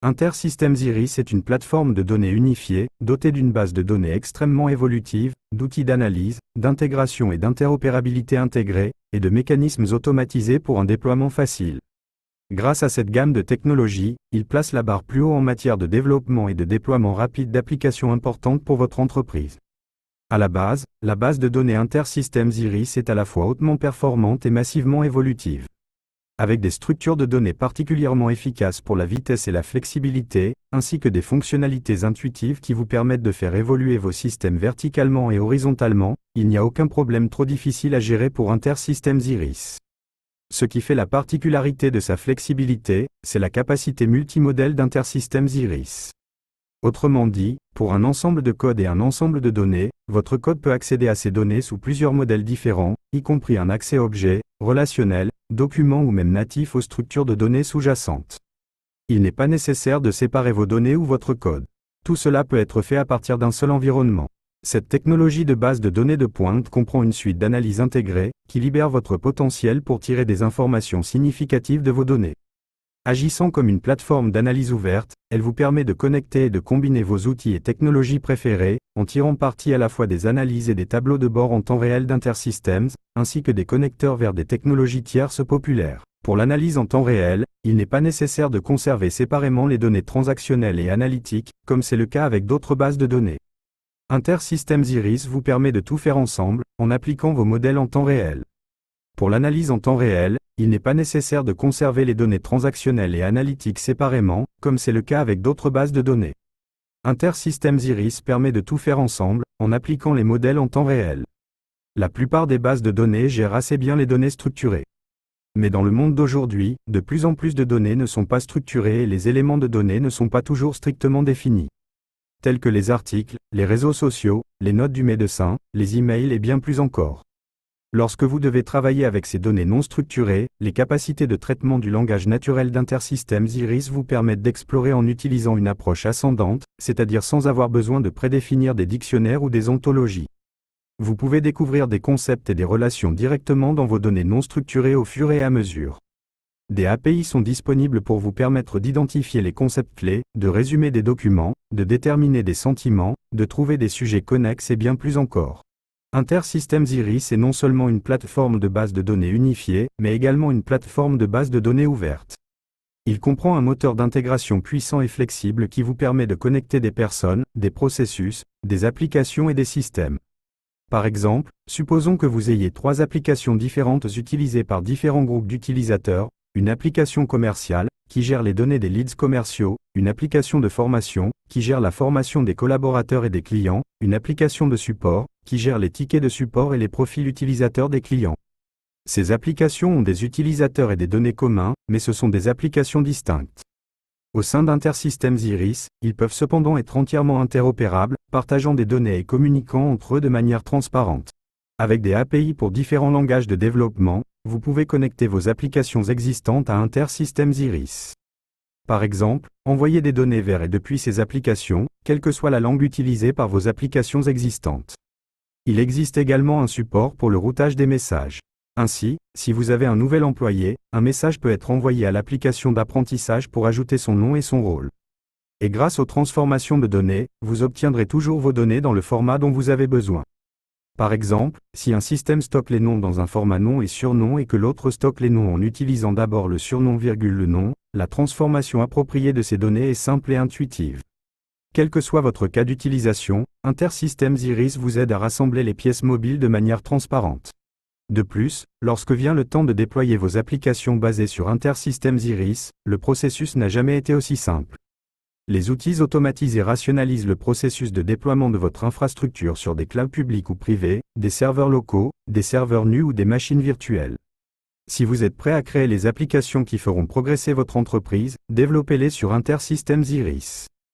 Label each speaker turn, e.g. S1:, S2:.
S1: InterSystems Iris est une plateforme de données unifiée, dotée d'une base de données extrêmement évolutive, d'outils d'analyse, d'intégration et d'interopérabilité intégrés, et de mécanismes automatisés pour un déploiement facile. Grâce à cette gamme de technologies, il place la barre plus haut en matière de développement et de déploiement rapide d'applications importantes pour votre entreprise. À la base de données InterSystems Iris est à la fois hautement performante et massivement évolutive. Avec des structures de données particulièrement efficaces pour la vitesse et la flexibilité, ainsi que des fonctionnalités intuitives qui vous permettent de faire évoluer vos systèmes verticalement et horizontalement, il n'y a aucun problème trop difficile à gérer pour InterSystems Iris. Ce qui fait la particularité de sa flexibilité, c'est la capacité multimodèle d'InterSystems Iris. Autrement dit, pour un ensemble de codes et un ensemble de données, votre code peut accéder à ces données sous plusieurs modèles différents, y compris un accès objet, relationnel, document ou même natif aux structures de données sous-jacentes. Il n'est pas nécessaire de séparer vos données ou votre code. Tout cela peut être fait à partir d'un seul environnement. Cette technologie de base de données de pointe comprend une suite d'analyses intégrées, qui libère votre potentiel pour tirer des informations significatives de vos données. Agissant comme une plateforme d'analyse ouverte, elle vous permet de connecter et de combiner vos outils et technologies préférés, en tirant parti à la fois des analyses et des tableaux de bord en temps réel d'InterSystems, ainsi que des connecteurs vers des technologies tierces populaires. Pour l'analyse en temps réel, il n'est pas nécessaire de conserver séparément les données transactionnelles et analytiques, comme c'est le cas avec d'autres bases de données. InterSystems Iris vous permet de tout faire ensemble, en appliquant vos modèles en temps réel. Pour l'analyse en temps réel, il n'est pas nécessaire de conserver les données transactionnelles et analytiques séparément, comme c'est le cas avec d'autres bases de données. InterSystems Iris permet de tout faire ensemble, en appliquant les modèles en temps réel. La plupart des bases de données gèrent assez bien les données structurées. Mais dans le monde d'aujourd'hui, de plus en plus de données ne sont pas structurées et les éléments de données ne sont pas toujours strictement définis. Tels que les articles, les réseaux sociaux, les notes du médecin, les emails et bien plus encore. Lorsque vous devez travailler avec ces données non structurées, les capacités de traitement du langage naturel d'InterSystems Iris vous permettent d'explorer en utilisant une approche ascendante, c'est-à-dire sans avoir besoin de prédéfinir des dictionnaires ou des ontologies. Vous pouvez découvrir des concepts et des relations directement dans vos données non structurées au fur et à mesure. Des API sont disponibles pour vous permettre d'identifier les concepts clés, de résumer des documents, de déterminer des sentiments, de trouver des sujets connexes et bien plus encore. InterSystems Iris est non seulement une plateforme de base de données unifiée, mais également une plateforme de base de données ouverte. Il comprend un moteur d'intégration puissant et flexible qui vous permet de connecter des personnes, des processus, des applications et des systèmes. Par exemple, supposons que vous ayez 3 applications différentes utilisées par différents groupes d'utilisateurs, une application commerciale, qui gère les données des leads commerciaux, une application de formation, qui gère la formation des collaborateurs et des clients, une application de support, qui gère les tickets de support et les profils utilisateurs des clients. Ces applications ont des utilisateurs et des données communs, mais ce sont des applications distinctes. Au sein d'InterSystems Iris, ils peuvent cependant être entièrement interopérables, partageant des données et communiquant entre eux de manière transparente. Avec des API pour différents langages de développement, vous pouvez connecter vos applications existantes à InterSystems Iris. Par exemple, envoyer des données vers et depuis ces applications, quelle que soit la langue utilisée par vos applications existantes. Il existe également un support pour le routage des messages. Ainsi, si vous avez un nouvel employé, un message peut être envoyé à l'application d'apprentissage pour ajouter son nom et son rôle. Et grâce aux transformations de données, vous obtiendrez toujours vos données dans le format dont vous avez besoin. Par exemple, si un système stocke les noms dans un format nom et surnom et que l'autre stocke les noms en utilisant d'abord le surnom le nom, la transformation appropriée de ces données est simple et intuitive. Quel que soit votre cas d'utilisation, InterSystems Iris vous aide à rassembler les pièces mobiles de manière transparente. De plus, lorsque vient le temps de déployer vos applications basées sur InterSystems Iris, le processus n'a jamais été aussi simple. Les outils automatisés rationalisent le processus de déploiement de votre infrastructure sur des clouds publics ou privés, des serveurs locaux, des serveurs nus ou des machines virtuelles. Si vous êtes prêt à créer les applications qui feront progresser votre entreprise, développez-les sur InterSystems Iris.